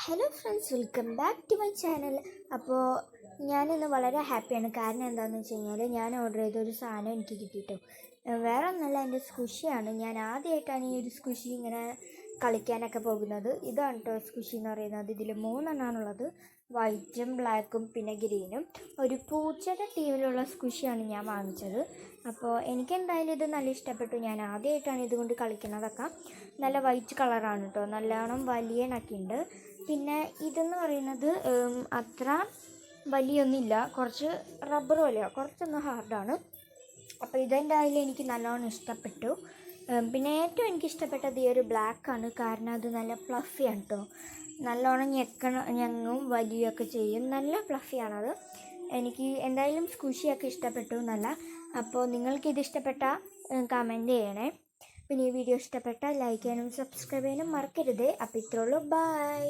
Hello friends, welcome back to my channel. അപ്പോൾ ഞാനിന്ന് വളരെ ഹാപ്പിയാണ്. കാരണം എന്താണെന്ന് വെച്ച് കഴിഞ്ഞാൽ ഞാൻ ഓർഡർ ചെയ്തൊരു സാധനം എനിക്ക് കിട്ടിയിട്ടോ. വേറെ ഒന്നല്ല, എൻ്റെ സ്കുഷിയാണ്. ഞാൻ ആദ്യമായിട്ടാണ് ഈ ഒരു സ്കുഷി ഇങ്ങനെ കളിക്കാനൊക്കെ പോകുന്നത്. ഇതാണ് കേട്ടോ സ്കുഷി എന്ന് പറയുന്നത്. ഇതിൽ 3 എണ്ണമാണുള്ളത്, വൈറ്റും ബ്ലാക്കും പിന്നെ ഗ്രീനും. ഒരു പൂച്ചയുടെ ടീമിലുള്ള സ്കുഷിയാണ് ഞാൻ വാങ്ങിച്ചത്. അപ്പോൾ എനിക്കെന്തായാലും ഇത് നല്ല ഇഷ്ടപ്പെട്ടു. ഞാൻ ആദ്യമായിട്ടാണ് ഇതുകൊണ്ട് കളിക്കുന്നതൊക്കെ. നല്ല വൈറ്റ് കളറാണ് കേട്ടോ, നല്ലോണം വലിയനൊക്കെ ഉണ്ട്. പിന്നെ ഇതെന്ന് പറയുന്നത് അത്ര വലിയൊന്നുമില്ല, കുറച്ച് റബ്ബർ പോലെയോ കുറച്ചൊന്ന് ഹാർഡാണ്. അപ്പോൾ ഇതെന്തായാലും എനിക്ക് നല്ലോണം ഇഷ്ടപ്പെട്ടു. പിന്നെ ഏറ്റവും എനിക്കിഷ്ടപ്പെട്ടത് ഈ ഒരു ബ്ലാക്കാണ്. കാരണം അത് നല്ല ഫ്ലഫിയാണ് കേട്ടോ, നല്ലോണം ഞെങ്ങും വലിയൊക്കെ ചെയ്യും, നല്ല ഫ്ലഫിയാണത്. എനിക്ക് എന്തായാലും സ്കുഷിയൊക്കെ ഇഷ്ടപ്പെട്ടു നല്ല. അപ്പോൾ നിങ്ങൾക്കിത് ഇഷ്ടപ്പെട്ട കമൻറ്റ് ചെയ്യണേ. പിന്നെ ഈ വീഡിയോ ഇഷ്ടപ്പെട്ടാൽ ലൈക്ക് ചെയ്യാനും സബ്സ്ക്രൈബ് ചെയ്യാനും മറക്കരുത്. അപ്പോൾ ഇത്രയുള്ളൂ, ബൈ.